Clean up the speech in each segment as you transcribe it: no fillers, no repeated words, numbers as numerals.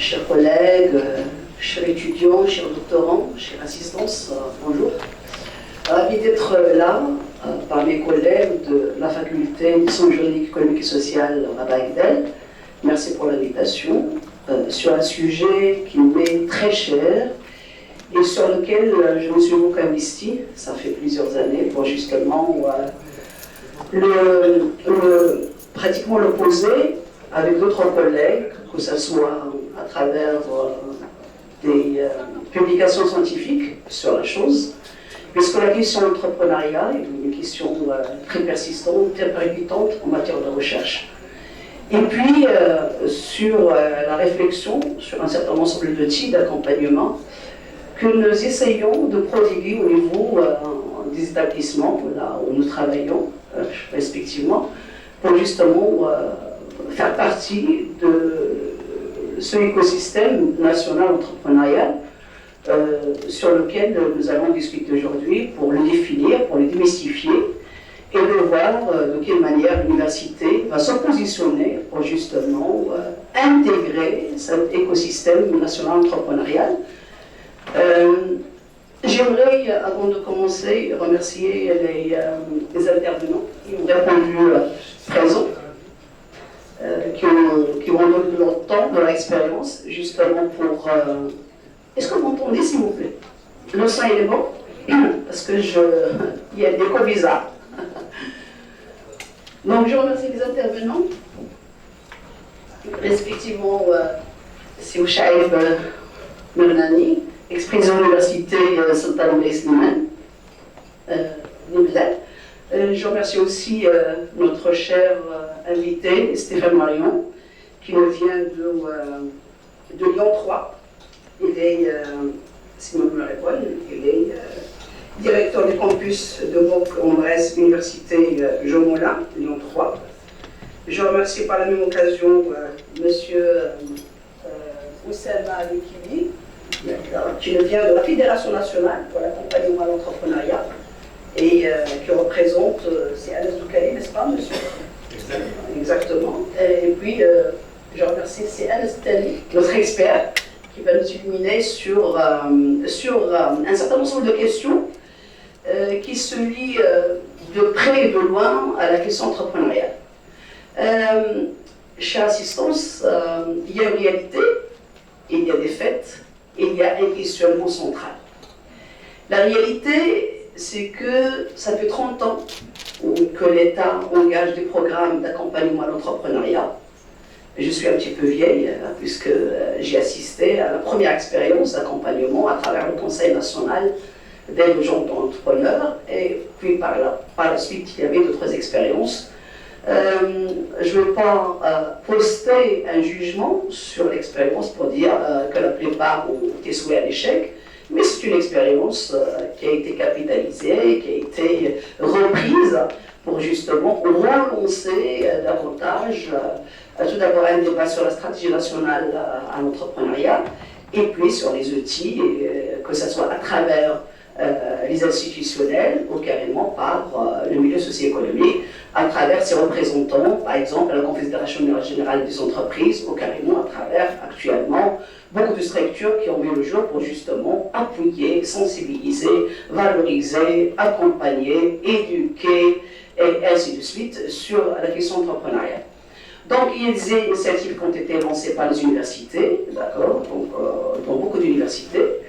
chers collègues, chers étudiants, chers doctorants, chers assistants, bonjour. Ravi d'être là parmi mes collègues de la faculté de sciences juridiques, économiques et sociales à Bagdad. Merci pour l'invitation sur un sujet qui m'est très cher et sur lequel je me suis beaucoup investi, ça fait plusieurs années, pour justement pratiquement le poser avec d'autres collègues, que ce soit à travers des publications scientifiques sur la chose, puisque la question de l'entrepreneuriat est une question très persistante, très percutante en matière de recherche. Et puis, sur la réflexion sur un certain ensemble de types d'accompagnement que nous essayons de prodiguer au niveau des établissements là où nous travaillons, respectivement, pour justement faire partie de ce écosystème national entrepreneurial sur lequel nous allons discuter aujourd'hui pour le définir, pour le démystifier et de voir de quelle manière l'université va se positionner pour justement intégrer cet écosystème national entrepreneurial. J'aimerais, avant de commencer, remercier les intervenants qui ont répondu présents, qui ont donné de leur temps, de leur expérience, justement pour... Est-ce que vous m'entendez, s'il vous plaît? Le son, il est bon? Parce que il y a des échos bizarres. Donc, je remercie les intervenants, respectivement Sio Shaib Mernani, ex-président de l'université Sultan Slimane, je remercie aussi notre cher invité, Stéphane Marion, qui nous vient de Lyon 3. Il est, si je me rappelle, il est directeur du campus de Bourg-en-Bresse, Université Jean Moulin, Lyon 3. Je remercie par la même occasion M. Oussama Alikibi, qui nous vient de la Fédération nationale pour l'accompagnement à l'entrepreneuriat et qui représente, c'est Anas Doukali, n'est-ce pas, monsieur? Exactement. Et puis, je remercie, c'est Anas Tali, notre expert, qui va nous illuminer sur un certain ensemble de questions qui se lient de près et de loin à la question entrepreneuriale. Chère assistance, il y a une réalité, il y a des faits, et il y a un questionnement central. La réalité, c'est que ça fait 30 ans que l'État engage des programmes d'accompagnement à l'entrepreneuriat. Je suis un petit peu vieille, puisque j'ai assisté à la première expérience d'accompagnement à travers le Conseil national d'aide aux gens entrepreneurs, et puis par la suite, il y avait d'autres expériences. Je ne veux pas poster un jugement sur l'expérience pour dire que la plupart ont été soumis à l'échec, mais c'est une expérience qui a été capitalisée, qui a été reprise pour justement relancer davantage, tout d'abord un débat sur la stratégie nationale à l'entrepreneuriat, et puis sur les outils, que ce soit à travers les institutionnels ou carrément par le milieu socio-économique, à travers ses représentants, par exemple la Confédération générale des entreprises, ou carrément à travers actuellement beaucoup de structures qui ont mis le jour pour justement appuyer, sensibiliser, valoriser, accompagner, éduquer et ainsi de suite sur la question entrepreneuriale. Donc il y a des initiatives qui ont été lancées par les universités, d'accord, donc dans beaucoup d'universités.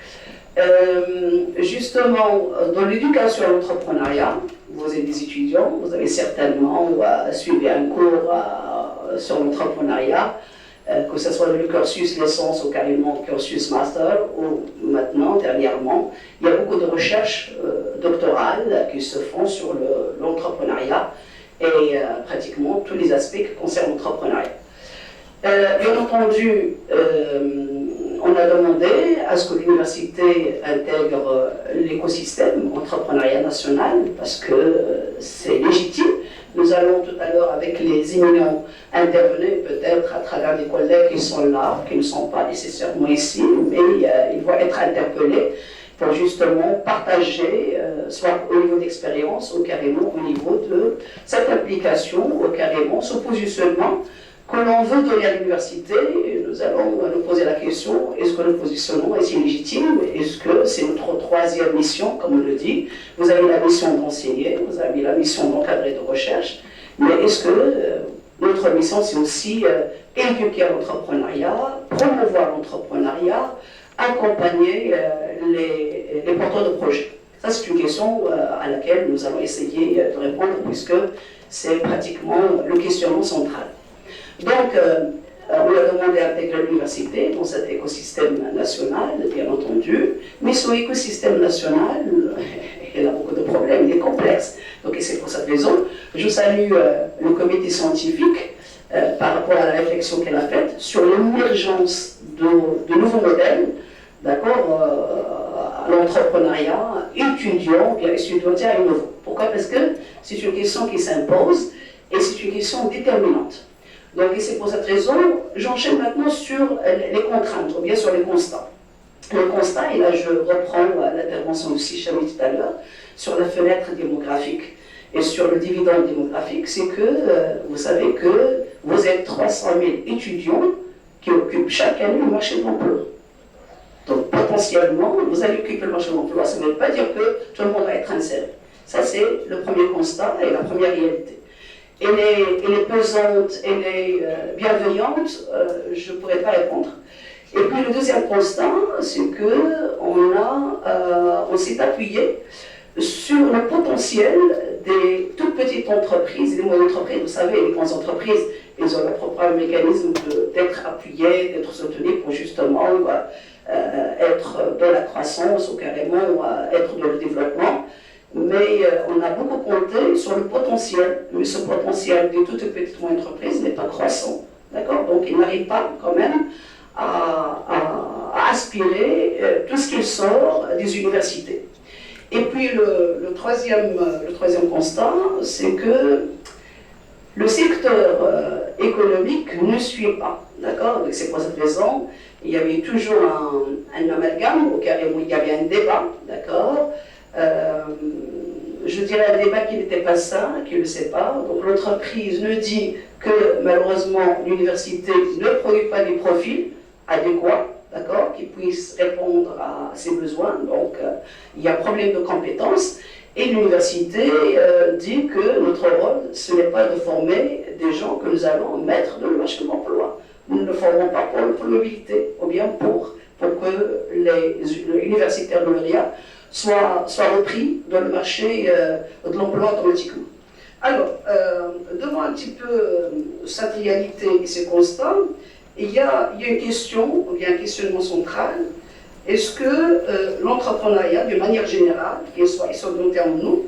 Justement, dans l'éducation à l'entrepreneuriat, vous êtes des étudiants, vous avez certainement suivi un cours sur l'entrepreneuriat, que ce soit le cursus licence ou carrément cursus master, ou maintenant, dernièrement, il y a beaucoup de recherches doctorales qui se font sur l'entrepreneuriat et pratiquement tous les aspects qui concernent l'entrepreneuriat. Bien entendu, on a demandé à ce que l'université intègre l'écosystème entrepreneuriat national parce que c'est légitime. Nous allons tout à l'heure avec les éminents intervenir peut-être à travers des collègues qui sont là, qui ne sont pas nécessairement ici, mais ils vont être interpellés pour justement partager, soit au niveau d'expérience ou carrément au niveau de cette application, ou carrément ce positionnement que l'on veut donner à l'université, nous allons nous poser la question, est-ce que le positionnement est illégitime? Est-ce que c'est notre troisième mission, comme on le dit? Vous avez la mission d'enseigner, vous avez la mission d'encadrer de recherche, mais est-ce que notre mission, c'est aussi éduquer l'entrepreneuriat, promouvoir l'entrepreneuriat, accompagner les porteurs de projets? Ça, c'est une question à laquelle nous allons essayer de répondre, puisque c'est pratiquement le questionnement central. Donc, on a demandé à intégrer l'université dans cet écosystème national, bien entendu, mais ce écosystème national, il a beaucoup de problèmes, il est complexe. Donc, c'est pour cette raison, je salue le comité scientifique par rapport à la réflexion qu'elle a faite sur l'émergence de nouveaux modèles, d'accord, à l'entrepreneuriat étudiant, bien étudiantin et nouveau. Pourquoi? Parce que c'est une question qui s'impose et c'est une question déterminante. Donc, et c'est pour cette raison, j'enchaîne maintenant sur les contraintes, ou bien sur les constats. Le constat, et là je reprends l'intervention de Sichami tout à l'heure, sur la fenêtre démographique et sur le dividende démographique, c'est que vous savez que vous êtes 300 000 étudiants qui occupent chaque année le marché de l'emploi. Donc potentiellement, vous allez occuper le marché de l'emploi, ça ne veut pas dire que tout le monde va être inséré. Ça c'est le premier constat et la première réalité. Elle est pesante, elle est bienveillante, je ne pourrais pas répondre. Et puis le deuxième constat, c'est qu'on s'est appuyé sur le potentiel des toutes petites entreprises, des moyennes entreprises. Vous savez, les grandes entreprises, ils ont leur propre mécanisme d'être appuyées, d'être soutenues pour justement être dans la croissance ou carrément être dans le développement. Mais on a beaucoup compté sur le potentiel, mais ce potentiel des toutes petites entreprises n'est pas croissant. D'accord? Donc ils n'arrivent pas quand même à aspirer tout ce qui sort des universités. Et puis le troisième constat, c'est que le secteur économique ne suit pas. D'accord? Donc c'est pour cette raison, il y avait toujours un amalgame, ou carrément il y avait un débat, d'accord? Je dirais un débat qui n'était pas sain, qui ne le sait pas. Donc l'entreprise nous dit que malheureusement l'université ne produit pas des profils adéquats, d'accord, qui puissent répondre à ses besoins. Donc il y a problème de compétences. Et l'université dit que notre rôle, ce n'est pas de former des gens que nous allons mettre dans le marché de l'emploi. Nous ne le formons pas pour l'employabilité, ou bien pour que les universitaires de l'URIA soient repris dans le marché de l'emploi automatiquement. Alors, devant un petit peu cette réalité et ces constats, il y a une question, ou bien un questionnement central. Est-ce que l'entrepreneuriat, de manière générale, qu'il soit issu de nous,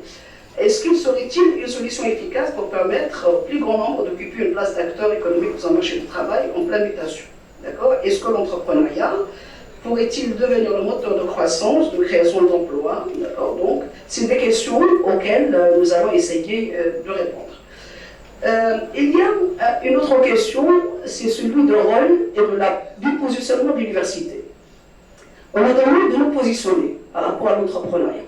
est-ce qu'il serait-il une solution efficace pour permettre au plus grand nombre d'occuper une place d'acteur économique dans un marché du travail en pleine mutation? D'accord? Est-ce que l'entrepreneuriat pourrait-il devenir le moteur de croissance, de création d'emplois? D'accord? Donc, c'est des questions auxquelles nous allons essayer de répondre. Il y a une autre question, c'est celui du rôle et du positionnement de l'université. On nous demande de nous positionner par rapport à l'entrepreneuriat,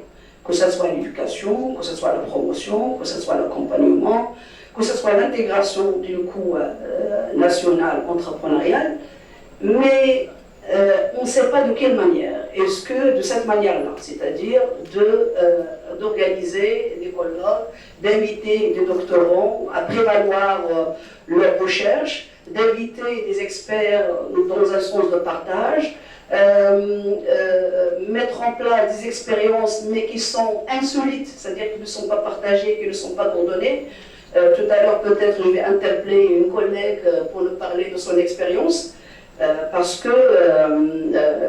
que ce soit l'éducation, que ce soit la promotion, que ce soit l'accompagnement, que ce soit l'intégration du coup national entrepreneurial, mais on ne sait pas de quelle manière. Est-ce que de cette manière-là, c'est-à-dire d'organiser des colloques, d'inviter des doctorants à prévaloir leurs recherches, d'inviter des experts dans un sens de partage, mettre en place des expériences mais qui sont insolites, c'est-à-dire qui ne sont pas partagées, qui ne sont pas coordonnées. Tout à l'heure peut-être je vais interpeller une collègue pour nous parler de son expérience, parce que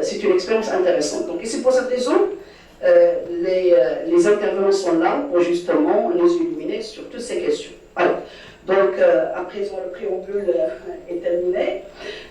c'est une expérience intéressante. Donc, et c'est pour cette raison, les intervenants sont là pour justement nous illuminer sur toutes ces questions. Alors, donc, à présent, le préambule est terminé.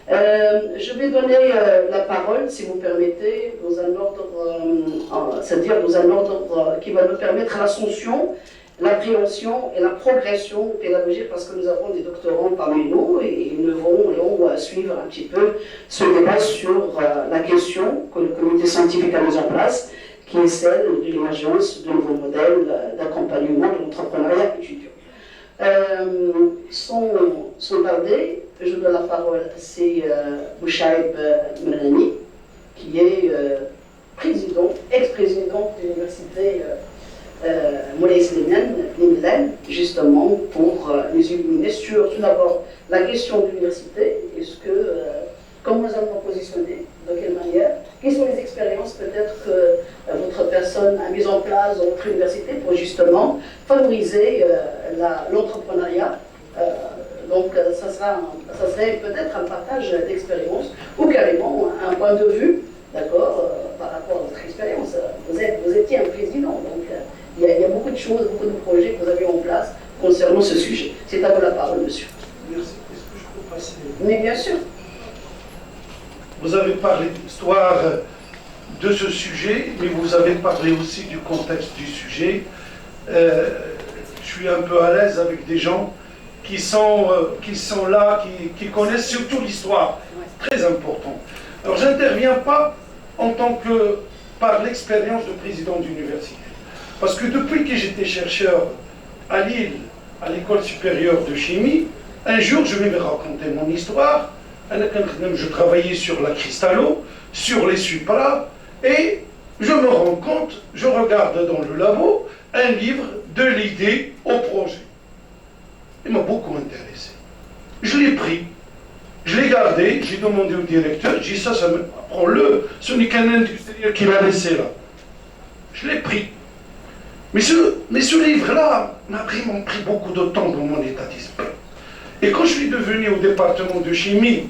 Je vais donner la parole, si vous permettez, dans un ordre, c'est-à-dire dans un ordre qui va nous permettre l'ascension, l'appréhension et la progression pédagogique, parce que nous avons des doctorants parmi nous et nous allons suivre un petit peu ce débat sur la question que le comité scientifique a mise en place, qui est celle de l'émergence de nouveaux modèles d'accompagnement de l'entrepreneuriat étudiant. Sans tarder, je donne la parole à Mouchaïb Merani, qui est président, ex-président de l'université Moulay Slimane, Milan, justement pour nous illuminer sur tout d'abord la question de l'université, comment nous allons nous positionner, de quelle manière, quelles sont les expériences peut-être que votre personne a mises en place dans votre université pour justement favoriser l'entrepreneuriat. Donc ça serait peut-être un partage d'expérience ou carrément un point de vue, d'accord, par rapport à votre expérience. Vous étiez un président, donc il y a beaucoup de choses, beaucoup de projets que vous avez en place concernant ce sujet. C'est à vous la parole, monsieur. Merci. Est-ce que je peux passer? Mais bien sûr. Vous avez parlé de l'histoire de ce sujet, mais vous avez parlé aussi du contexte du sujet. Je suis un peu à l'aise avec des gens qui sont là, qui connaissent surtout l'histoire. Très important. Alors, je n'interviens pas en tant que par l'expérience de président d'université. Parce que depuis que j'étais chercheur à Lille, à l'école supérieure de chimie, un jour, je vais vous raconter mon histoire. Je travaillais sur la cristallo, sur les supras, et je me rends compte, je regarde dans le labo, un livre de l'idée au projet. Il m'a beaucoup intéressé. Je l'ai pris, je l'ai gardé, j'ai demandé au directeur, j'ai dit ça prends-le, ce n'est qu'un industriel qui l'a laissé là. Je l'ai pris. Mais ce livre-là m'a vraiment pris beaucoup de temps dans mon état d'esprit. Et quand je suis devenu au département de chimie,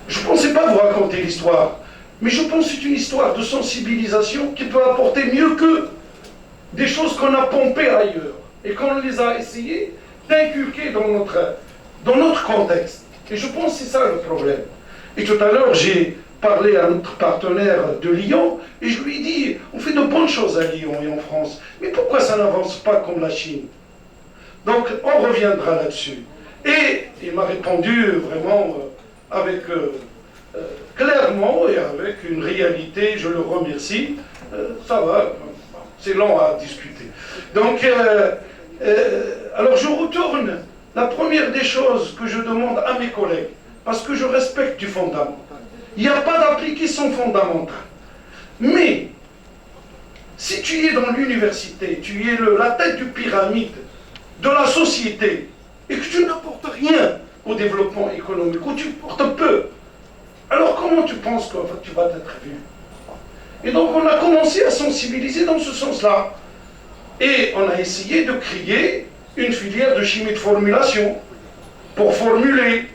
je ne pensais pas vous raconter l'histoire, mais je pense que c'est une histoire de sensibilisation qui peut apporter mieux que des choses qu'on a pompées ailleurs et qu'on les a essayé d'inculquer dans notre contexte. Et je pense que c'est ça le problème. Et tout à l'heure, j'ai parlé à notre partenaire de Lyon et je lui ai dit, on fait de bonnes choses à Lyon et en France, mais pourquoi ça n'avance pas comme la Chine? Donc, on reviendra là-dessus. Et il m'a répondu vraiment avec clairement et avec une réalité, je le remercie. Ça va, c'est long à discuter. Donc, alors je retourne. La première des choses que je demande à mes collègues, parce que je respecte du fondamental, il n'y a pas d'application fondamentale. Mais, si tu es dans l'université, tu es la tête du pyramide de la société, et que tu n'apportes rien au développement économique, ou tu portes peu, alors comment tu penses que tu vas être vu? Et donc on a commencé à sensibiliser dans ce sens-là. Et on a essayé de créer une filière de chimie de formulation pour formuler.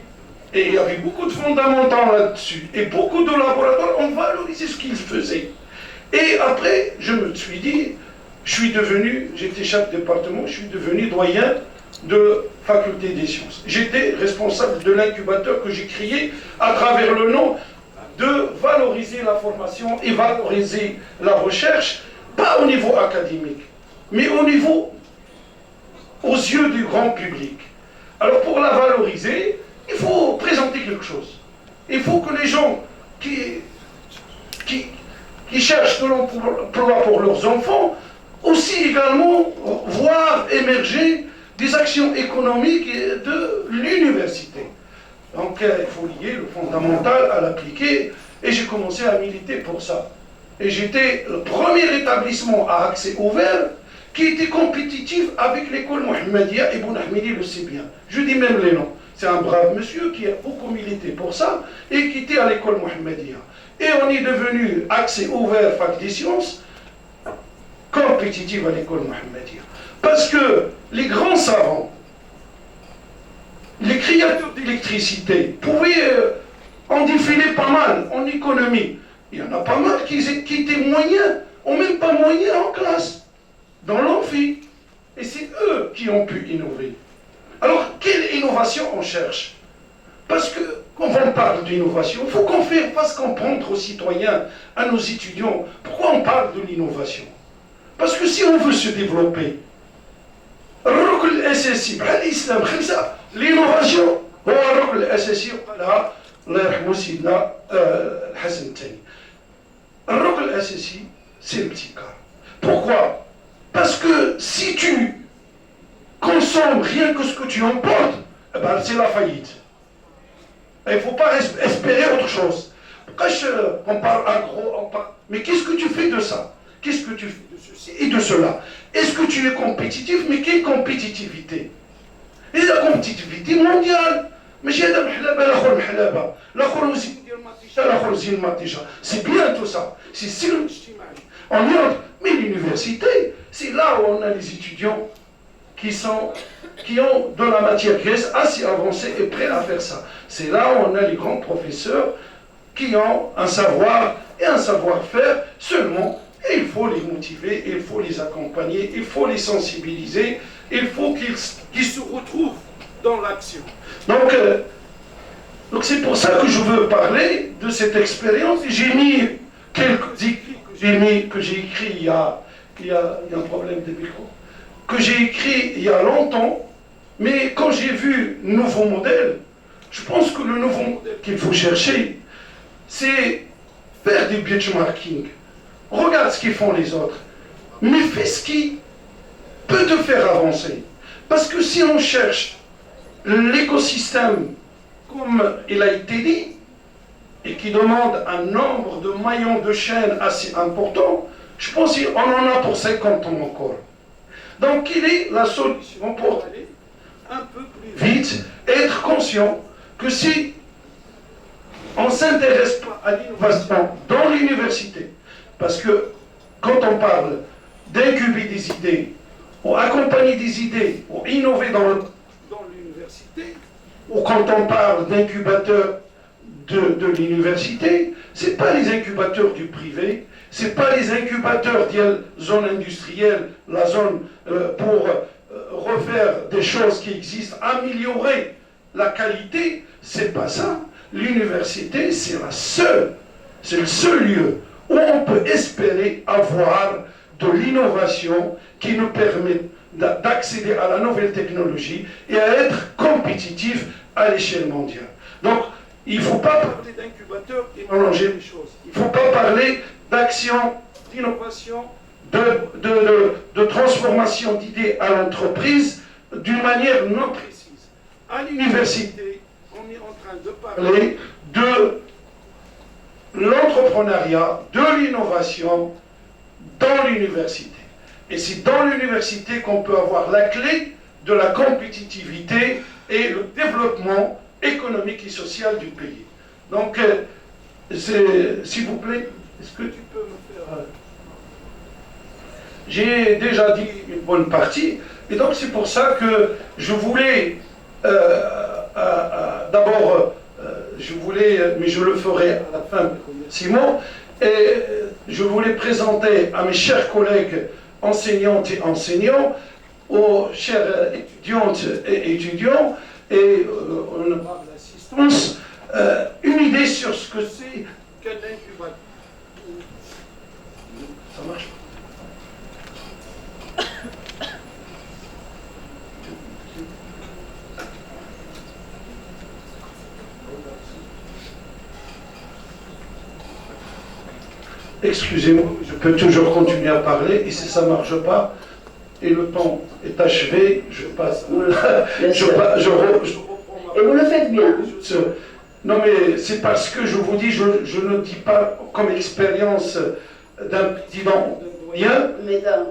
Et il y avait beaucoup de fondamentaux là-dessus. Et beaucoup de laboratoires ont valorisé ce qu'ils faisaient. Et après, je me suis dit, j'étais chef de département, je suis devenu doyen de faculté des sciences. J'étais responsable de l'incubateur que j'ai créé à travers le nom de valoriser la formation et valoriser la recherche, pas au niveau académique, mais au niveau aux yeux du grand public. Alors pour la valoriser, il faut présenter quelque chose. Il faut que les gens qui cherchent de l'emploi pour leurs enfants aussi également voir émerger des actions économiques de l'université. Donc il faut lier le fondamental à l'appliquer et j'ai commencé à militer pour ça. Et j'étais le premier établissement à accès ouvert qui était compétitif avec l'école Mohammedia et Bounahmidi le sait bien. Je dis même les noms. C'est un brave monsieur qui a beaucoup milité pour ça et qui était à l'école Mohammedia. Et on est devenu accès ouvert fac des sciences compétitif à l'école Mohammedia. Parce que les grands savants, les créateurs d'électricité pouvaient en défiler pas mal en économie. Il y en a pas mal qui étaient moyens, ou même pas moyens en classe, dans l'amphi. Et c'est eux qui ont pu innover. Alors, quelle innovation on cherche? Parce que, quand on parle d'innovation, il faut qu'on fasse comprendre aux citoyens, à nos étudiants, pourquoi on parle de l'innovation. Parce que si on veut se développer, الركن الأساسي بحال الإسلام خمسة l'innovation هو الركن الأساسي قالها الله يرحمه سيدنا الحسن الثاني. الركن الأساسي c'est l'ibtikar. Pourquoi? Parce que si tu consommes rien que ce que tu emportes, eh ben, c'est la faillite. Il ne faut pas espérer autre chose. On parle agro, mais qu'est-ce que tu fais de ça? Qu'est-ce que tu fais de ceci et de cela? Est-ce que tu es compétitif? Mais quelle compétitivité? Et la compétitivité mondiale. C'est bien tout ça. C'est en Europe. Mais l'université, c'est là où on a les étudiants qui ont de la matière grise assez avancée et prêts à faire ça. C'est là où on a les grands professeurs qui ont un savoir et un savoir-faire seulement. Et il faut les motiver, il faut les accompagner, il faut les sensibiliser, il faut qu'ils se retrouvent dans l'action. Donc c'est pour ça que je veux parler de cette expérience. J'ai mis quelques écrits que j'ai écrits il y a un problème de micro, que j'ai écrit il y a longtemps, mais quand j'ai vu nouveau modèle, je pense que le nouveau modèle qu'il faut chercher, c'est faire du benchmarking. Regarde ce qu'ils font les autres, mais fais ce qui peut te faire avancer. Parce que si on cherche l'écosystème, comme il a été dit, et qui demande un nombre de maillons de chaîne assez important, je pense qu'on en a pour 50 ans encore. Donc, quelle est la solution pour aller un peu plus vite, être conscient que si on ne s'intéresse pas à l'innovation dans l'université, parce que quand on parle d'incuber des idées, ou accompagner des idées, ou innover dans l'université, ou quand on parle d'incubateurs de l'université, ce n'est pas les incubateurs du privé, ce n'est pas les incubateurs de la zone industrielle, la zone pour refaire des choses qui existent, améliorer la qualité, c'est pas ça. L'université, c'est le seul lieu où on peut espérer avoir de l'innovation qui nous permet d'accéder à la nouvelle technologie et à être compétitif à l'échelle mondiale. Donc, il ne faut pas parler d'incubateur et mélanger les choses. Il ne faut pas parler d'action, d'innovation, de transformation d'idées à l'entreprise d'une manière non précise. À l'université, on est en train de parler de l'entrepreneuriat, de l'innovation dans l'université. Et c'est dans l'université qu'on peut avoir la clé de la compétitivité et le développement économique et social du pays. Donc, s'il vous plaît, est-ce que tu peux me faire... J'ai déjà dit une bonne partie, et donc c'est pour ça que je voulais, d'abord, mais je le ferai à la fin, Simon, et je voulais présenter à mes chers collègues enseignantes et enseignants, aux chères étudiantes et étudiants, et on parle d'assistance, une idée sur ce que c'est qu'un incubateur. Ça marche pas. Excusez-moi, je peux toujours continuer à parler, et si ça ne marche pas, et le temps est achevé, je passe. Et vous le faites bien. Non, mais c'est parce que je vous dis, je ne dis pas comme expérience d'un président doyen,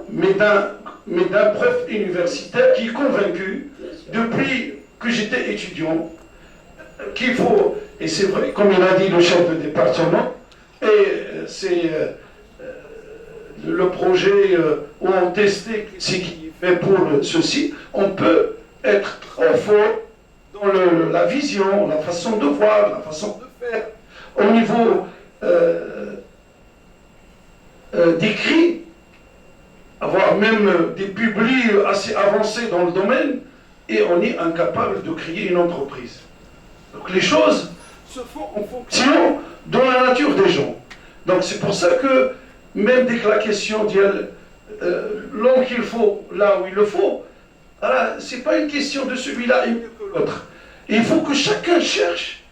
mais d'un prof universitaire qui est convaincu, depuis que j'étais étudiant, qu'il faut, et c'est vrai, comme il a dit le chef de département, et c'est le projet où on testait ce qui est fait pour ceci, on peut être trop fort dans la vision, la façon de voir, la façon de faire, au niveau d'écrit, avoir même des publics assez avancés dans le domaine, et on est incapable de créer une entreprise. Donc les choses se font en fonction de la nature des gens. Donc c'est pour ça que, même dès que la question dit l'homme qu'il faut là où il le faut, ce n'est pas une question de celui-là est mieux que l'autre. Il faut que chacun cherche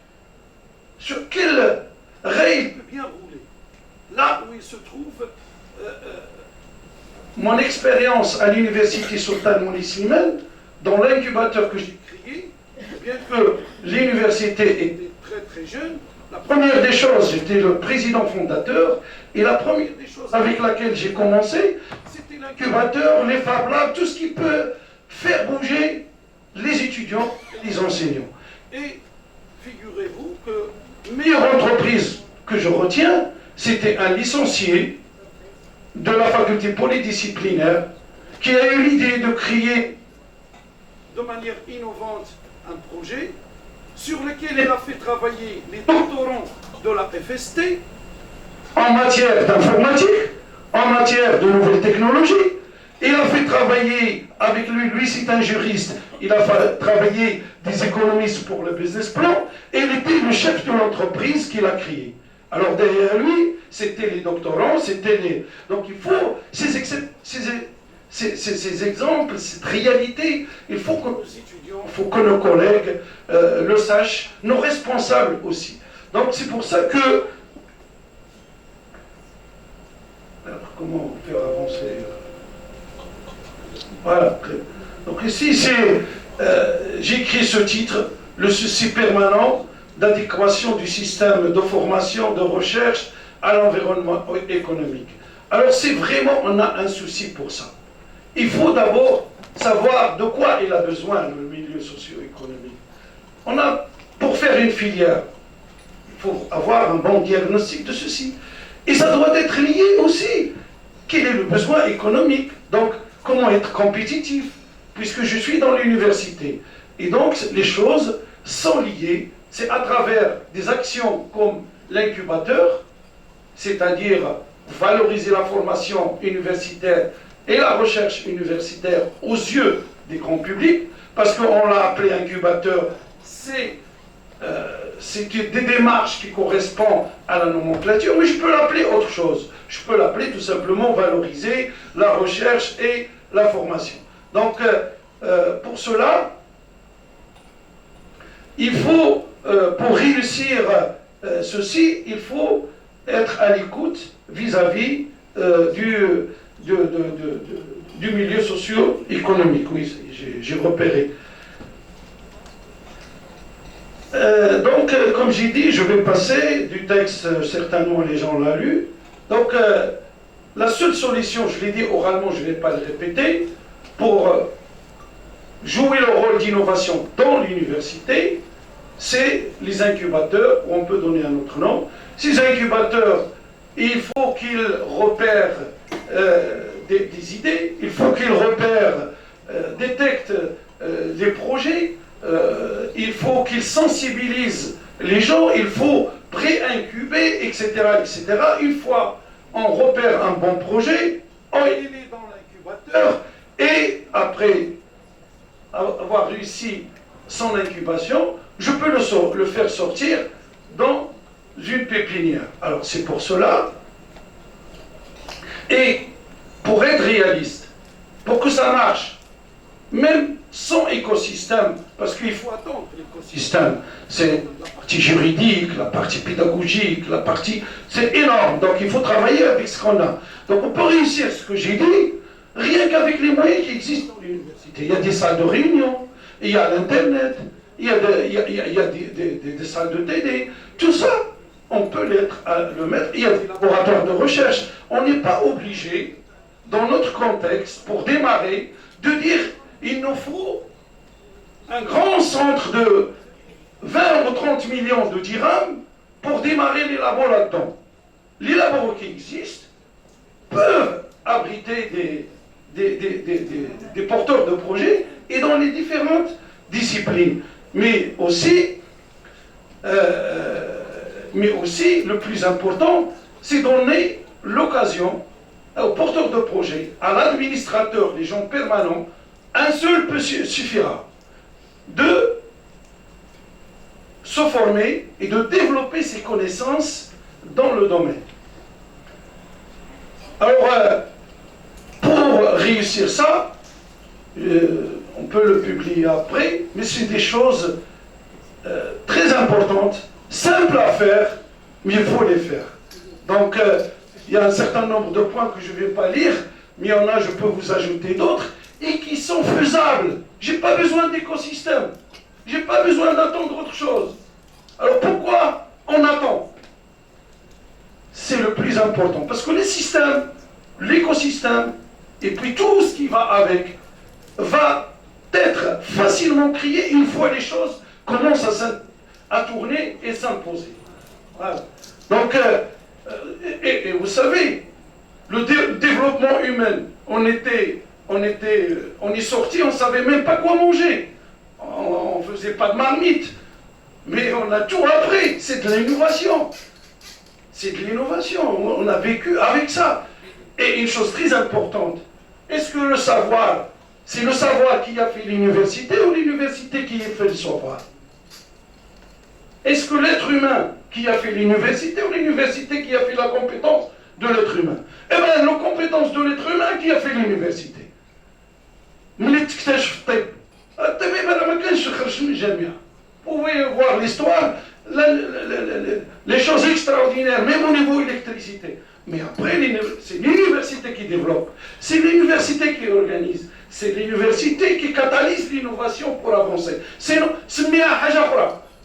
sur quelle rail il peut bien rouler. Là où il se trouve, mon expérience à l'université Sultan Moulay Slimane dans l'incubateur que j'ai créé, bien que l'université était très très jeune, la première des choses, j'étais le président fondateur, et la première des choses avec laquelle j'ai commencé, c'était l'incubateur, les Fab Labs, tout ce qui peut faire bouger les étudiants et les enseignants. Et figurez-vous que meilleure entreprise que je retiens, c'était un licencié de la faculté polydisciplinaire qui a eu l'idée de créer de manière innovante un projet sur lequel elle a fait travailler les doctorants de la FST en matière d'informatique, en matière de nouvelles technologies. Il a fait travailler avec lui c'est un juriste, il a fait travailler des économistes pour le business plan, et il était le chef de l'entreprise qu'il a créée. Alors derrière lui, c'était les doctorants, c'était les... Donc il faut ces exemples, cette réalité, il faut que nos étudiants, il faut que nos collègues le sachent, nos responsables aussi. Donc c'est pour ça que... Alors comment faire avancer Voilà. Donc ici, j'ai écrit ce titre, le souci permanent d'adéquation du système de formation, de recherche à l'environnement économique. Alors c'est vraiment, on a un souci pour ça. Il faut d'abord savoir de quoi il a besoin, le milieu socio-économique. On a, pour faire une filière, il faut avoir un bon diagnostic de ceci. Et ça doit être lié aussi. Quel est le besoin économique? Donc, comment être compétitif? Puisque je suis dans l'université. Et donc, les choses sont liées. C'est à travers des actions comme l'incubateur, c'est-à-dire valoriser la formation universitaire et la recherche universitaire aux yeux des grands publics, parce qu'on l'a appelé incubateur, c'est des démarches qui correspondent à la nomenclature, mais je peux l'appeler autre chose. Je peux l'appeler tout simplement valoriser la recherche et la formation. Donc, pour cela, il faut, pour réussir ceci, il faut être à l'écoute vis-à-vis du milieu socio-économique. Oui, j'ai repéré. Donc, comme j'ai dit, je vais passer du texte, certainement les gens l'ont lu. Donc, la seule solution, je l'ai dit oralement, je ne vais pas le répéter, pour jouer le rôle d'innovation dans l'université, c'est les incubateurs, ou on peut donner un autre nom. Ces incubateurs, il faut qu'ils repèrent des idées, il faut qu'ils repèrent, détectent des projets, il faut qu'ils sensibilisent les gens, il faut pré-incuber, etc., etc. Une fois on repère un bon projet, on est dans l'incubateur, et après avoir réussi son incubation, je peux le faire sortir dans une pépinière. Alors c'est pour cela, et pour être réaliste, pour que ça marche, même sans écosystème, parce qu'il faut attendre l'écosystème, c'est la partie juridique, la partie pédagogique, la partie... c'est énorme, donc il faut travailler avec ce qu'on a. Donc on peut réussir ce que j'ai dit, rien qu'avec les moyens qui existent dans l'université. Il y a des salles de réunion, il y a l'Internet, il y a des salles de TD, tout ça, on peut le mettre, il y a des laboratoires de recherche. On n'est pas obligé, dans notre contexte, pour démarrer, de dire il nous faut un grand centre de 20 ou 30 millions de dirhams pour démarrer les labos là-dedans. Les labos qui existent peuvent abriter des porteurs de projets et dans les différentes disciplines. Mais aussi, le plus important, c'est donner l'occasion aux porteurs de projets, à l'administrateur, les gens permanents, un seul suffira de se former et de développer ses connaissances dans le domaine. Alors, pour réussir ça, on peut le publier après, mais c'est des choses très importantes, simples à faire, mais il faut les faire. Donc, il y a un certain nombre de points que je ne vais pas lire, mais il y en a, je peux vous ajouter d'autres. et qui sont faisables. Je n'ai pas besoin d'écosystème. Je n'ai pas besoin d'attendre autre chose. Alors pourquoi on attend? C'est le plus important. Parce que les systèmes, l'écosystème, et puis tout ce qui va avec, va être facilement créé une fois les choses commencent à tourner et s'imposer. Voilà. Donc, et vous savez, le développement humain, on est sorti, on ne savait même pas quoi manger. On ne faisait pas de marmite. Mais on a tout appris. C'est de l'innovation. C'est de l'innovation. On a vécu avec ça. Et une chose très importante, est-ce que le savoir, c'est le savoir qui a fait l'université ou l'université qui a fait le savoir? Est-ce que l'être humain qui a fait l'université ou l'université qui a fait la compétence de l'être humain? Eh bien, la compétence de l'être humain qui a fait l'université. Vous pouvez voir l'histoire, les choses extraordinaires, même au niveau électricité. Mais après, c'est l'université qui développe, c'est l'université qui organise, c'est l'université qui catalyse l'innovation pour avancer.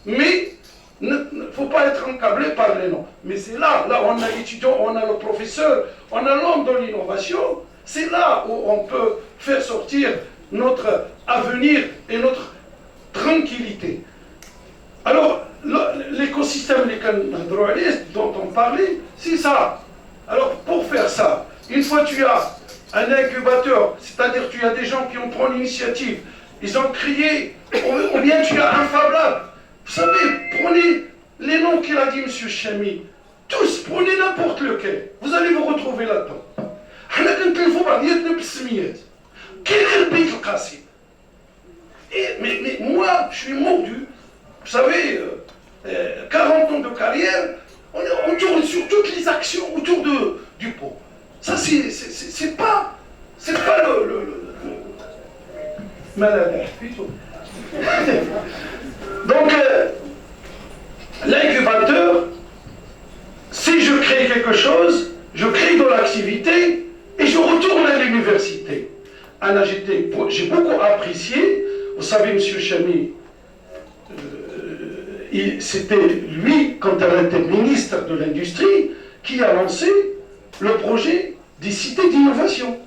Mais il ne faut pas être encablé par les noms. Mais c'est là on a l'étudiant, on a le professeur, on a l'homme de l'innovation. C'est là où on peut faire sortir notre avenir et notre tranquillité. Alors, l'écosystème dont on parlait, c'est ça. Alors, pour faire ça, une fois tu as un incubateur, c'est-à-dire tu as des gens qui ont pris l'initiative, ils ont créé, ou bien tu as un Fab Lab. Vous savez, prenez les noms qu'il a dit M. Chami, tous, prenez n'importe lequel, vous allez vous retrouver là-dedans. Mais moi, je suis mordu. Vous savez, 40 ans de carrière, on tourne sur toutes les actions autour du pot. Ça, c'est pas Donc, l'incubateur, si je crée quelque chose, je crée de l'activité et je retourne à l'université. J'ai beaucoup apprécié, vous savez, M. Chami, c'était lui, quand il était ministre de l'Industrie, qui a lancé le projet des cités d'innovation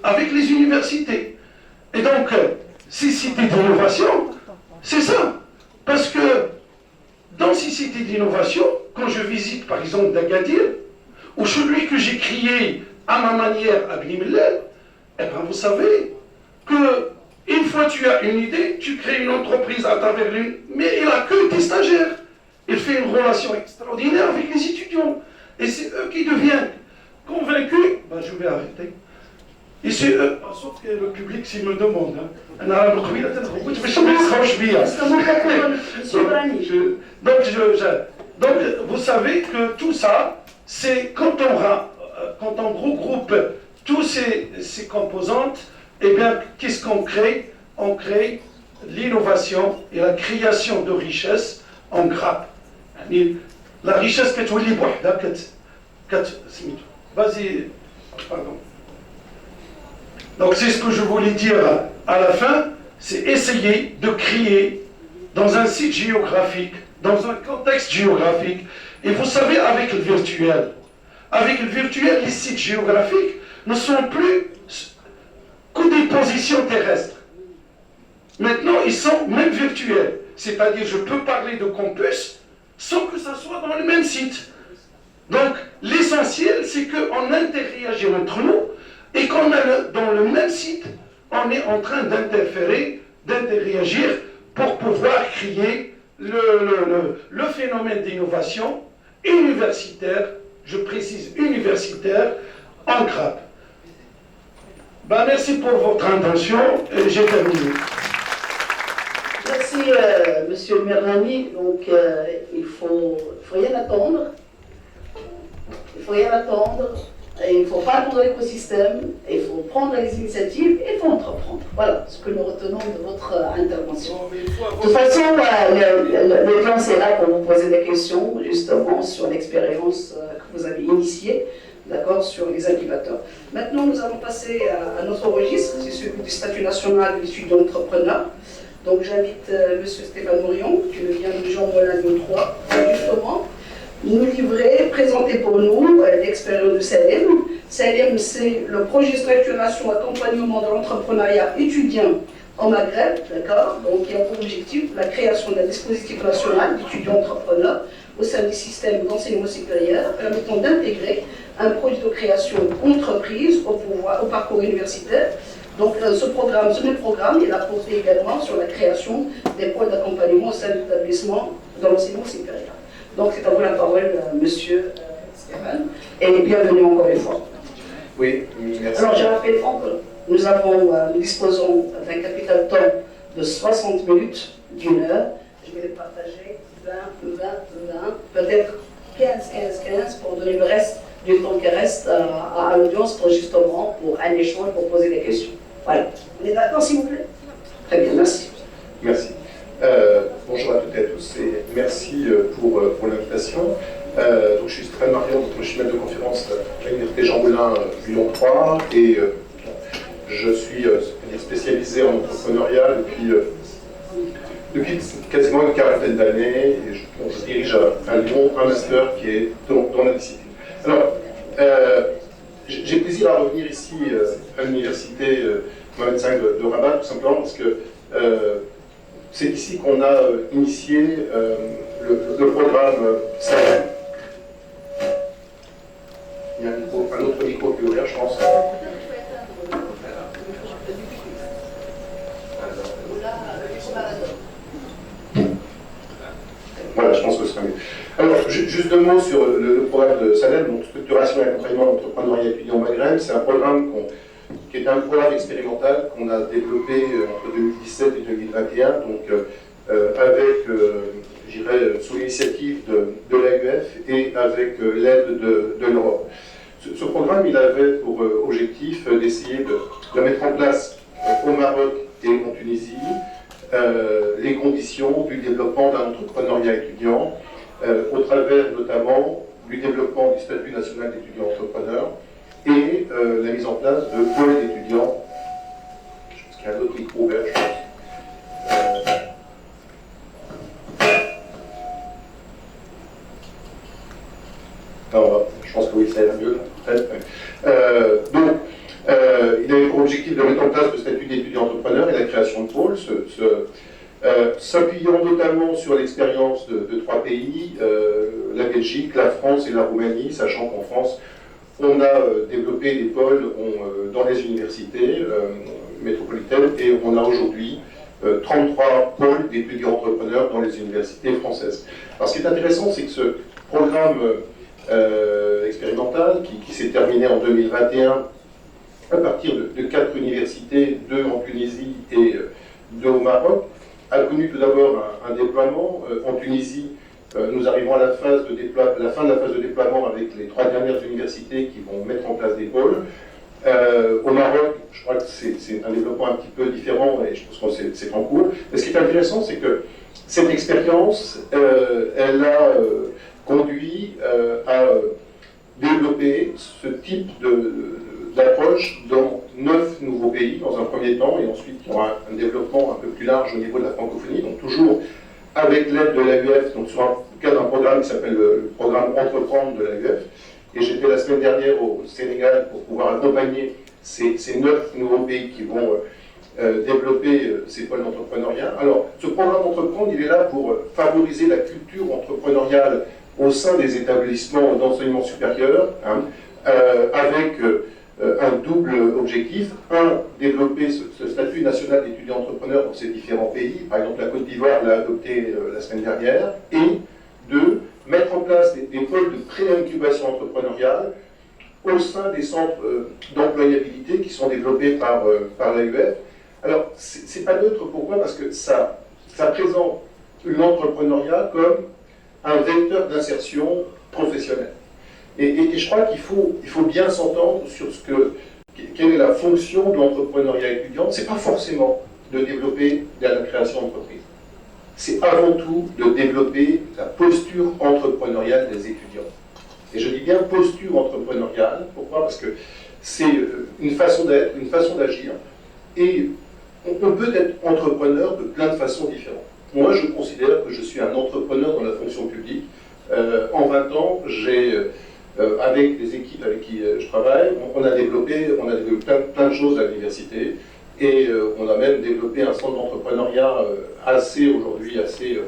avec les universités. Et donc, ces cités d'innovation, c'est ça. Parce que dans ces cités d'innovation, quand je visite par exemple d'Agadir, ou celui que j'ai créé à ma manière à Bni Mellal, eh bien vous savez que une fois tu as une idée, tu crées une entreprise à travers l'une, mais il n'a que des stagiaires. Il fait une relation extraordinaire avec les étudiants. Et c'est eux qui deviennent convaincus. Ben, je vais arrêter. Et c'est eux, sauf que le public s'il me demande. Donc, vous savez que tout ça, c'est quand on regroupe tous ces composantes, eh bien, qu'est-ce qu'on crée? On crée l'innovation et la création de richesse en grappe. La richesse que tu veux libre, vas-y, pardon. Donc c'est ce que je voulais dire à la fin, c'est essayer de créer dans un site géographique, dans un contexte géographique. Et vous savez, avec le virtuel, les sites géographiques ne sont plus que des positions terrestres. Maintenant, ils sont même virtuels. C'est-à-dire, je peux parler de campus sans que ça soit dans le même site. Donc, l'essentiel, c'est qu'on interagit entre nous et qu'on a dans le même site, on est en train d'interférer, d'interagir pour pouvoir créer le phénomène d'innovation universitaire, je précise universitaire, en grappe. Ben, merci pour votre attention et j'ai terminé. Merci, Monsieur Merlani. Donc, il faut rien attendre. Il faut rien attendre. Et il ne faut pas attendre l'écosystème. Il faut prendre les initiatives et il faut entreprendre. Voilà ce que nous retenons de votre intervention. De toute façon, le plan c'est là pour vous poser des questions, justement, sur l'expérience que vous avez initiée. d'accord, sur les incubateurs. Maintenant, nous allons passer à notre registre, c'est celui du statut national de l'étudiant entrepreneur. Donc j'invite M. Stéphane Morion, qui vient de Jean Moulin de 3, justement, nous livrer, présenter pour nous l'expérience de SALEM. SALEM, c'est le projet de structuration accompagnement de l'entrepreneuriat étudiant en Maghreb, d'accord, donc il y a pour objectif la création d'un dispositif national d'étudiants entrepreneurs au sein du système d'enseignement supérieur permettant d'intégrer un projet de création d'entreprise au parcours universitaire. Donc ce même programme, il a porté également sur la création des pôles d'accompagnement au sein de l'établissement de l'enseignement supérieur. Donc c'est à vous la parole, monsieur Stéphane, et bienvenue encore une fois. Oui, merci. Alors je rappelle Franck, nous disposons d'un capital temps de 60 minutes, d'une heure. Je vais les partager 20, peut-être 15 pour donner le reste du temps qui reste à l'audience pour justement pour un échange, pour poser des questions. Voilà. On est d'accord, s'il vous plaît? Très bien, merci. Merci. Bonjour à toutes et à tous et merci pour l'invitation. Donc, je suis Stéphane Marion, je suis maître de conférence à l'Université Jean Moulin Lyon 3 et je suis spécialisé en entrepreneuriat depuis quasiment une quarantaine d'années et je dirige à Lyon un master qui est dans la discipline. Alors, j'ai plaisir à revenir ici à l'université Mohamed V de Rabat, tout simplement parce que c'est ici qu'on a initié le programme SALEM. Il y a un autre micro qui est ouvert, je pense. Voilà, je pense que ce sera mieux. Alors, juste deux mots sur le programme de SALEM, donc structuration et accompagnement de l'entrepreneuriat étudiant au Maghreb. C'est un programme qui est un programme expérimental qu'on a développé entre 2017 et 2021, donc avec, je dirais, sous l'initiative de l'AUF et avec l'aide de l'Europe. Ce programme, il avait pour objectif d'essayer de mettre en place au Maroc et en Tunisie les conditions du développement d'un entrepreneuriat étudiant, au travers notamment du développement du statut national d'étudiant entrepreneur et la mise en place de pôles d'étudiants. Je pense qu'il y a un autre micro ouvert, je pense. Je pense que oui, ça ira mieux. Donc, il avait pour objectif de mettre en place le statut d'étudiant entrepreneur et la création de pôles, s'appuyant notamment sur l'expérience de trois pays, la Belgique, la France et la Roumanie, sachant qu'en France, on a développé des pôles dans les universités métropolitaines et on a aujourd'hui 33 pôles d'étudiants entrepreneurs dans les universités françaises. Alors, ce qui est intéressant, c'est que ce programme expérimental qui s'est terminé en 2021 à partir de 4 universités, 2 en Tunisie et 2 au Maroc, a connu tout d'abord un déploiement. En Tunisie, nous arrivons à la fin de la phase de déploiement avec les 3 dernières universités qui vont mettre en place des pôles. Au Maroc, je crois que c'est un développement un petit peu différent et je pense que c'est en cours. Mais ce qui est intéressant, c'est que cette expérience, elle a conduit à développer ce type d'approche dans 9 nouveaux pays dans un premier temps, et ensuite il y aura un développement un peu plus large au niveau de la francophonie, donc toujours avec l'aide de l'AUF, donc sur le cadre d'un programme qui s'appelle le programme Entreprendre de l'AUF. Et j'étais la semaine dernière au Sénégal pour pouvoir accompagner ces 9 nouveaux pays qui vont développer ces pôles d'entrepreneuriat. Alors, ce programme Entreprendre, il est là pour favoriser la culture entrepreneuriale au sein des établissements d'enseignement supérieur, avec un double objectif. Un, développer ce statut national d'étudiant entrepreneur dans ces différents pays. Par exemple, la Côte d'Ivoire l'a adopté la semaine dernière. Et deux, mettre en place des pôles de pré-incubation entrepreneuriale au sein des centres d'employabilité qui sont développés par l'AUF. Alors, c'est pas neutre, pourquoi? Parce que ça présente l'entrepreneuriat comme un vecteur d'insertion professionnelle. Et je crois qu'il faut bien s'entendre sur quelle est la fonction de l'entrepreneuriat étudiant. Ce n'est pas forcément de développer la création d'entreprise. C'est avant tout de développer la posture entrepreneuriale des étudiants. Et je dis bien posture entrepreneuriale. Pourquoi? Parce que c'est une façon d'être, une façon d'agir. Et on peut être entrepreneur de plein de façons différentes. Moi, je considère que je suis un entrepreneur dans la fonction publique. En 20 ans, avec les équipes avec qui je travaille, on a développé plein de choses à l'université. Et on a même développé un centre d'entrepreneuriat aujourd'hui assez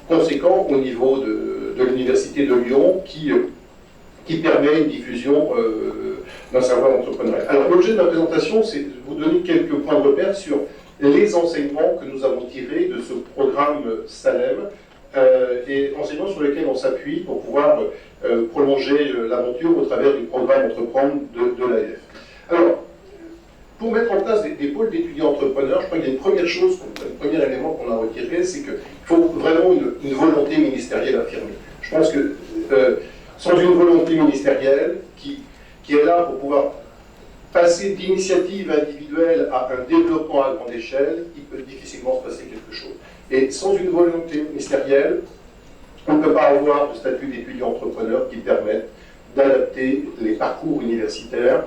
conséquent au niveau de l'université de Lyon qui permet une diffusion d'un savoir entrepreneurial. Alors l'objet de ma présentation, c'est de vous donner quelques points de repère sur les enseignements que nous avons tirés de ce programme Salem et enseignements sur lesquels on s'appuie pour pouvoir prolonger l'aventure au travers du programme Entreprendre de l'AEF. Alors, pour mettre en place des pôles d'étudiants entrepreneurs, je crois qu'il y a une première chose, un premier élément qu'on a retiré, c'est qu'il faut vraiment une volonté ministérielle affirmée. Je pense que sans une volonté ministérielle qui est là pour pouvoir passer d'initiative individuelle à un développement à grande échelle, il peut difficilement se passer quelque chose. Et sans une volonté ministérielle, on ne peut pas avoir de statut d'étudiant entrepreneur qui permette d'adapter les parcours universitaires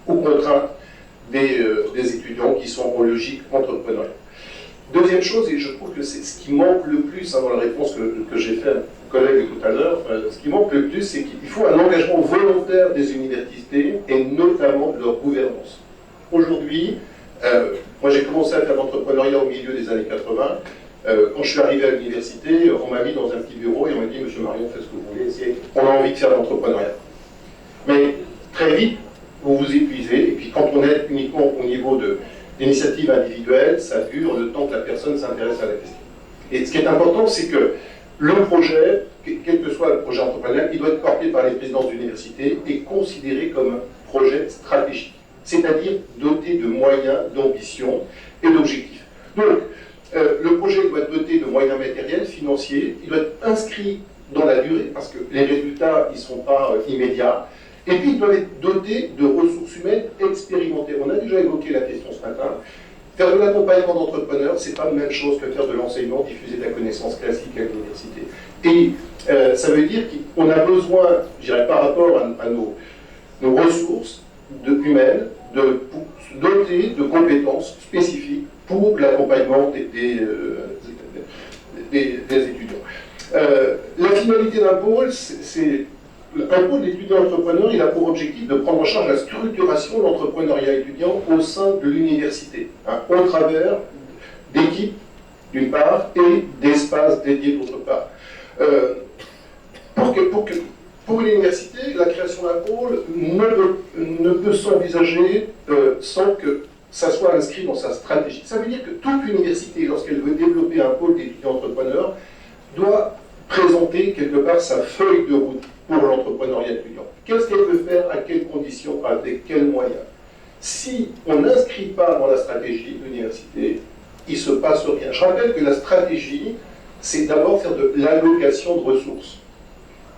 aux contraintes des étudiants qui sont en logique entrepreneuriale. Deuxième chose, et je trouve que c'est ce qui manque le plus dans la réponse que j'ai faite à mon collègue tout à l'heure, ce qui manque le plus, c'est qu'il faut un engagement volontaire des universités et notamment de leur gouvernance. Aujourd'hui, moi j'ai commencé à faire l'entrepreneuriat au milieu des années 80. Quand je suis arrivé à l'université, on m'a mis dans un petit bureau et on m'a dit « Monsieur Marion, faites ce que vous voulez, on a envie de faire de l'entrepreneuriat ». Mais très vite, vous vous épuisez, et puis quand on est uniquement au niveau d'initiative individuelle, ça dure le temps que la personne s'intéresse à la question. Et ce qui est important, c'est que le projet, quel que soit le projet entrepreneurial, il doit être porté par les présidences d'université et considéré comme un projet stratégique, c'est-à-dire doté de moyens, d'ambition et d'objectifs. Donc, le projet doit être doté de moyens matériels, financiers, il doit être inscrit dans la durée, parce que les résultats, ils ne sont pas immédiats. Et puis, ils doivent être dotés de ressources humaines expérimentées. On a déjà évoqué la question ce matin. Faire de l'accompagnement d'entrepreneurs, ce n'est pas la même chose que faire de l'enseignement, diffuser de la connaissance classique à l'université. Et ça veut dire qu'on a besoin, je dirais par rapport à nos ressources humaines, de se doter de compétences spécifiques pour l'accompagnement des étudiants. La finalité d'un pôle, un pôle d'étudiants entrepreneurs, il a pour objectif de prendre en charge la structuration de l'entrepreneuriat étudiant au sein de l'université, au travers d'équipes, d'une part, et d'espaces dédiés, d'autre part. Pour l'université, la création d'un pôle ne peut s'envisager sans que ça soit inscrit dans sa stratégie. Ça veut dire que toute université, lorsqu'elle veut développer un pôle d'étudiants entrepreneurs, doit présenter quelque part sa feuille de route pour l'entrepreneuriat étudiant. Qu'est-ce qu'elle veut faire, à quelles conditions, avec quels moyens? Si on n'inscrit pas dans la stratégie de l'université, il ne se passe rien. Je rappelle que la stratégie, c'est d'abord faire de l'allocation de ressources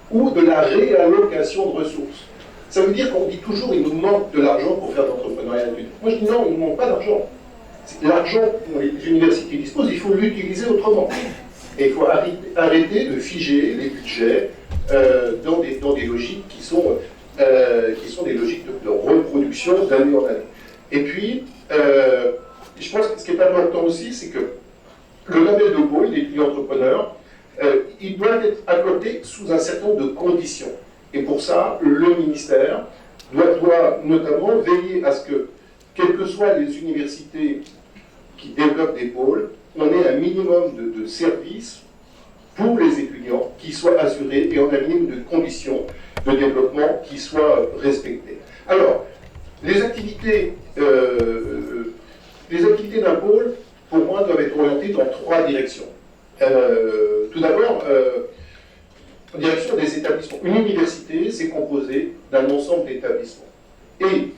ou de la réallocation de ressources. Ça veut dire qu'on dit toujours qu'il nous manque de l'argent pour faire de l'entrepreneuriat étudiant. Moi je dis non, il ne nous manque pas d'argent. L'argent dont les universités disposent, il faut l'utiliser autrement. Et il faut arrêter de figer les budgets dans des logiques qui sont des logiques de reproduction d'année en année. Et puis, je pense que ce qui est important aussi, c'est que le label de pôle d'étudiants entrepreneurs, il doit être accordé sous un certain nombre de conditions. Et pour ça, le ministère doit notamment veiller à ce que, quelles que soient les universités qui développent des pôles, on ait un minimum de services pour les étudiants qui soient assurés et on a un minimum de conditions de développement qui soient respectées. Alors, les activités d'un pôle, pour moi, doivent être orientées dans 3 directions. Tout d'abord, en direction des établissements. Une université, c'est composé d'un ensemble d'établissements. Et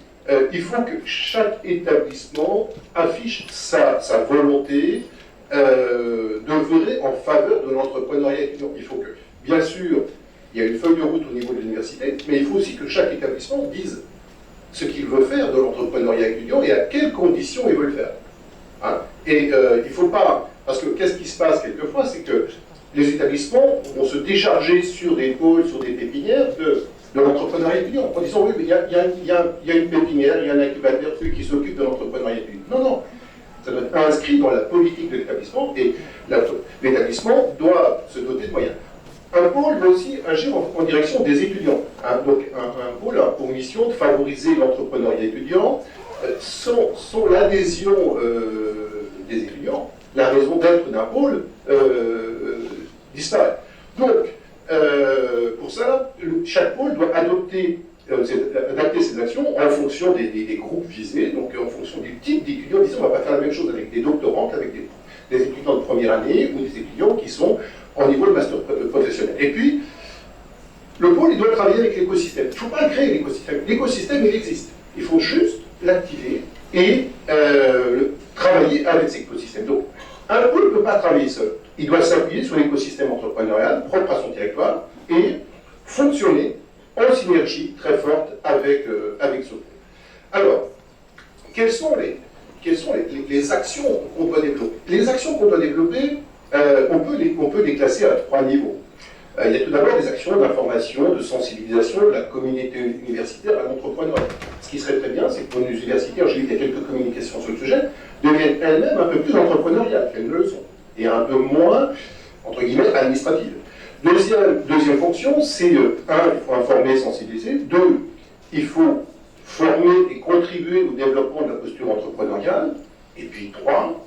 il faut que chaque établissement affiche sa volonté d'œuvrer en faveur de l'entrepreneuriat étudiant. Il faut que, bien sûr, il y a une feuille de route au niveau de l'université, mais il faut aussi que chaque établissement dise ce qu'il veut faire de l'entrepreneuriat étudiant et à quelles conditions il veut le faire. Et il ne faut pas... Parce que qu'est-ce qui se passe quelquefois, c'est que les établissements vont se décharger sur des pôles, sur des pépinières de l'entrepreneuriat étudiant, en disant oui, mais il y a une pépinière, il y a un incubateur, celui qui s'occupe de l'entrepreneuriat étudiant. Non, non, ça doit être inscrit dans la politique de l'établissement, et l'établissement doit se doter de moyens. Un pôle doit aussi agir en direction des étudiants. Hein. Donc un pôle a pour mission de favoriser l'entrepreneuriat étudiant. Sans l'adhésion des étudiants, la raison d'être d'un pôle disparaît. Donc, pour ça, chaque pôle doit adapter ses actions en fonction des groupes visés, donc en fonction du type d'étudiants. Disons, on ne va pas faire la même chose avec des doctorants qu'avec des étudiants de première année ou des étudiants qui sont en niveau de master professionnel. Et puis, le pôle, il doit travailler avec l'écosystème. Il ne faut pas créer l'écosystème. L'écosystème, il existe. Il faut juste l'activer et travailler avec cet écosystème. Donc, un pôle ne peut pas travailler seul. Il doit s'appuyer sur l'écosystème entrepreneurial propre à son territoire et fonctionner en synergie très forte avec ce pôle. Alors, quelles sont les actions qu'on doit développer? Les actions qu'on doit développer, on peut les classer à 3 niveaux. Il y a tout d'abord des actions d'information, de sensibilisation de la communauté universitaire à l'entrepreneuriat. Ce qui serait très bien, c'est que nos universitaires, j'ai lu qu'il y a quelques communications sur le sujet, deviennent elles-mêmes un peu plus entrepreneuriales qu'elles ne le sont, et un peu moins, entre guillemets, administratives. Deuxième fonction, c'est, un, il faut informer et sensibiliser. 2, il faut former et contribuer au développement de la posture entrepreneuriale. Et puis 3,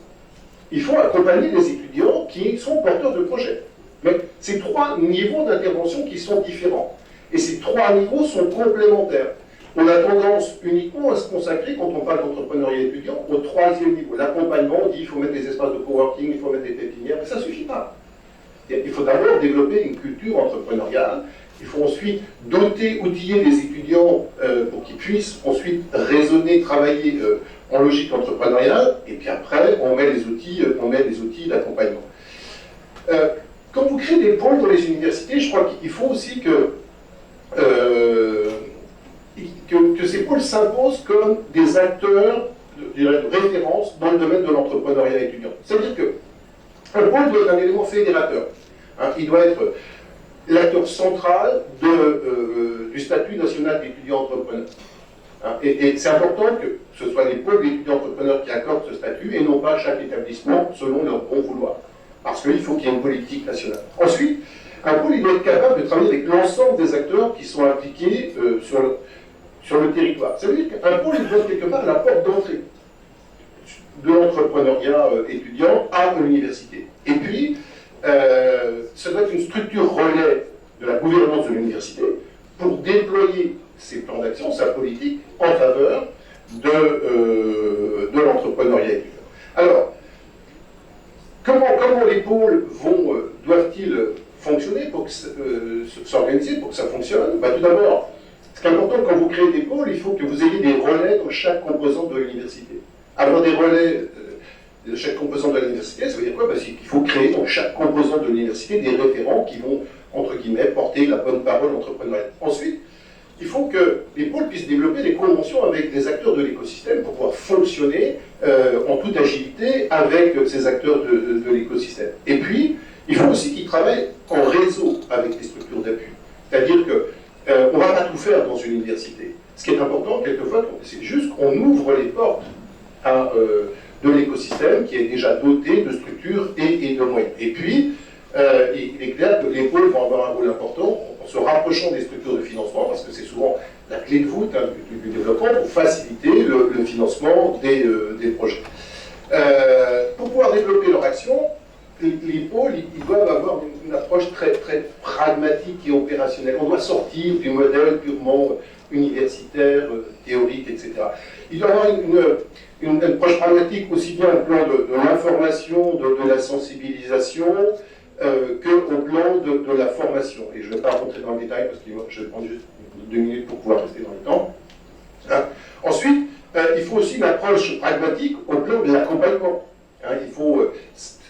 il faut accompagner les étudiants qui sont porteurs de projets. Mais ces 3 niveaux d'intervention qui sont différents. Et ces 3 niveaux sont complémentaires. On a tendance uniquement à se consacrer, quand on parle d'entrepreneuriat étudiant, au 3e niveau. L'accompagnement, on dit qu'il faut mettre des espaces de coworking, il faut mettre des pépinières, mais ça ne suffit pas. Il faut d'abord développer une culture entrepreneuriale. Il faut ensuite doter, outiller les étudiants pour qu'ils puissent ensuite raisonner, travailler en logique entrepreneuriale. Et puis après, on met les outils d'accompagnement. Quand vous créez des pôles dans les universités, je crois qu'il faut aussi que ces pôles s'imposent comme des acteurs de référence dans le domaine de l'entrepreneuriat étudiant. C'est-à-dire qu'un pôle doit être un élément fédérateur. Hein, il doit être l'acteur central du statut national d'étudiant entrepreneur. Hein, et c'est important que ce soit les pôles d'étudiants entrepreneurs qui accordent ce statut et non pas chaque établissement selon leur bon vouloir. Parce qu'il faut qu'il y ait une politique nationale. Ensuite, un pôle il doit être capable de travailler avec l'ensemble des acteurs qui sont impliqués sur le territoire. Ça veut dire qu'un pôle il doit être quelque part la porte d'entrée de l'entrepreneuriat étudiant à l'université. Et puis, ça doit être une structure relais de la gouvernance de l'université pour déployer ses plans d'action, sa politique, en faveur de l'entrepreneuriat étudiant. Alors, comment les pôles doivent-ils fonctionner pour s'organiser pour que ça fonctionne? Tout d'abord, ce qui est important quand vous créez des pôles, il faut que vous ayez des relais dans chaque composante de l'université. Avoir des relais de chaque composante de l'université, ça veut dire quoi? C'est qu'il faut créer dans chaque composante de l'université des référents qui vont, entre guillemets, porter la bonne parole entrepreneuriale. Ensuite, il faut que les pôles puissent développer des conventions avec les acteurs de l'écosystème pour pouvoir fonctionner en toute agilité avec ces acteurs de l'écosystème. Et puis, il faut aussi qu'ils travaillent en réseau avec les structures d'appui. C'est-à-dire qu'on ne va pas tout faire dans une université. Ce qui est important, quelquefois, c'est juste qu'on ouvre les portes de l'écosystème qui est déjà doté de structures et de moyens. Et puis, il est clair que les pôles vont avoir un rôle important en se rapprochant des structures de financement, parce que c'est souvent la clé de voûte du développement pour faciliter le financement des projets. Pour pouvoir développer leur action, les pôles ils doivent avoir une approche très, très pragmatique et opérationnelle. On doit sortir du modèle purement universitaire, théorique, etc. Il doit y avoir une approche pragmatique aussi bien au plan de l'information, de la sensibilisation, qu'au plan de la formation. Et je ne vais pas rentrer dans le détail parce que je vais prendre juste 2 minutes pour pouvoir rester dans le temps. Hein. Ensuite, il faut aussi une approche pragmatique au plan de l'accompagnement. Hein, il faut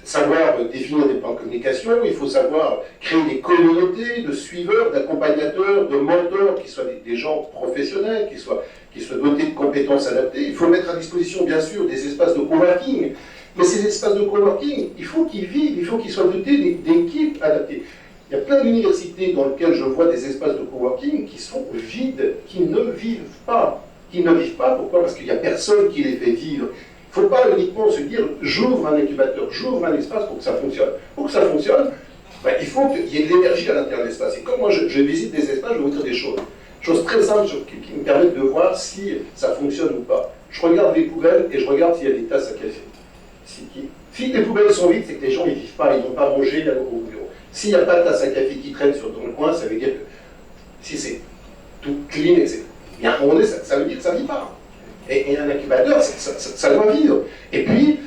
savoir définir des plans de communication, il faut savoir créer des communautés de suiveurs, d'accompagnateurs, de mentors, qui soient des gens professionnels, qui soient dotés de compétences adaptées. Il faut mettre à disposition, bien sûr, des espaces de coworking Mais ces espaces de coworking, il faut qu'ils vivent, il faut qu'ils soient dotés d'équipes adaptées. Il y a plein d'universités dans lesquelles je vois des espaces de coworking qui sont vides, qui ne vivent pas. Qui ne vivent pas, pourquoi? Parce qu'il n'y a personne qui les fait vivre. Il ne faut pas uniquement se dire j'ouvre un incubateur, j'ouvre un espace pour que ça fonctionne. Pour que ça fonctionne, ben, il faut qu'il y ait de l'énergie à l'intérieur de l'espace. Et comme moi je visite des espaces, je vais vous dire des choses. Choses très simples qui me permettent de voir si ça fonctionne ou pas. Je regarde les poubelles et je regarde s'il y a des tasses à café. Si les poubelles sont vides, c'est que les gens ne vivent pas, ils n'ont pas rangé au bureau. S'il n'y a pas de tasse à café qui traîne dans le coin, ça veut dire que si c'est tout clean, etc., il y a un moment donné, ça veut dire que ça ne vit pas. Et un incubateur, ça doit vivre. Et puis,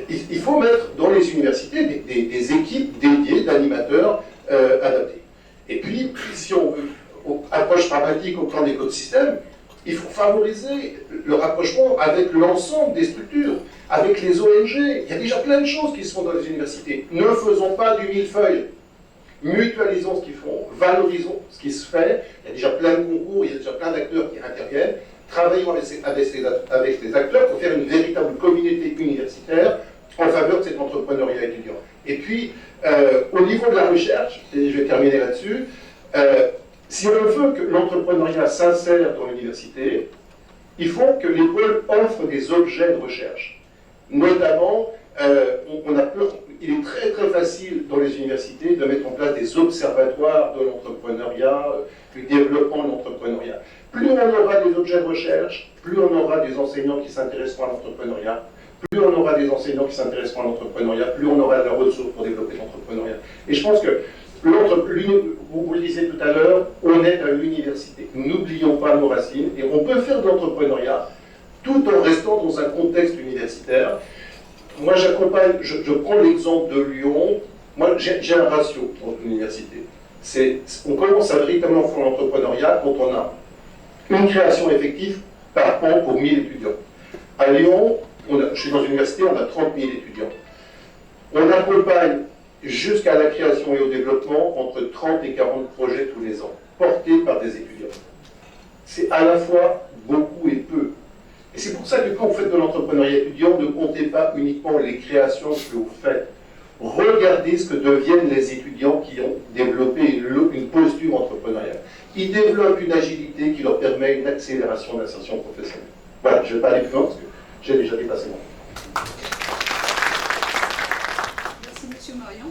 il faut mettre dans les universités des équipes dédiées d'animateurs adaptés. Et puis, si on veut approche pragmatique au plan d'écosystème, il faut favoriser le rapprochement avec l'ensemble des structures, avec les ONG. Il y a déjà plein de choses qui se font dans les universités. Ne faisons pas du millefeuille. Mutualisons ce qu'ils font, valorisons ce qui se fait. Il y a déjà plein de concours, il y a déjà plein d'acteurs qui interviennent. Travaillons avec les acteurs pour faire une véritable communauté universitaire en faveur de cet entrepreneuriat étudiant. Et puis, au niveau de la recherche, et je vais terminer là-dessus, si on veut que l'entrepreneuriat s'insère dans l'université, il faut que l'école offre des objets de recherche. Notamment, il est très très facile dans les universités de mettre en place des observatoires de l'entrepreneuriat, du développement de l'entrepreneuriat. Plus on aura des objets de recherche, plus on aura des enseignants qui s'intéresseront à l'entrepreneuriat, plus on aura des enseignants qui s'intéresseront à l'entrepreneuriat, plus on aura de la ressource pour développer l'entrepreneuriat. Et je pense que vous le disiez tout à l'heure, on est à l'université. N'oublions pas nos racines et on peut faire de l'entrepreneuriat tout en restant dans un contexte universitaire. Moi, j'accompagne, je prends l'exemple de Lyon. Moi, j'ai un ratio dans l'université. On commence à véritablement faire l'entrepreneuriat quand on a une création effective par an pour 1000 étudiants. À Lyon, je suis dans une université, on a 30 000 étudiants. On accompagne jusqu'à la création et au développement entre 30 et 40 projets tous les ans, portés par des étudiants. C'est à la fois beaucoup et peu. Et c'est pour ça que quand vous faites de l'entrepreneuriat étudiant, ne comptez pas uniquement les créations que vous faites. Regardez ce que deviennent les étudiants qui ont développé une posture entrepreneuriale. Ils développent une agilité qui leur permet une accélération d'insertion professionnelle. Voilà, je ne vais pas aller plus loin parce que j'ai déjà dépassé mon temps. Merci, Monsieur Marion.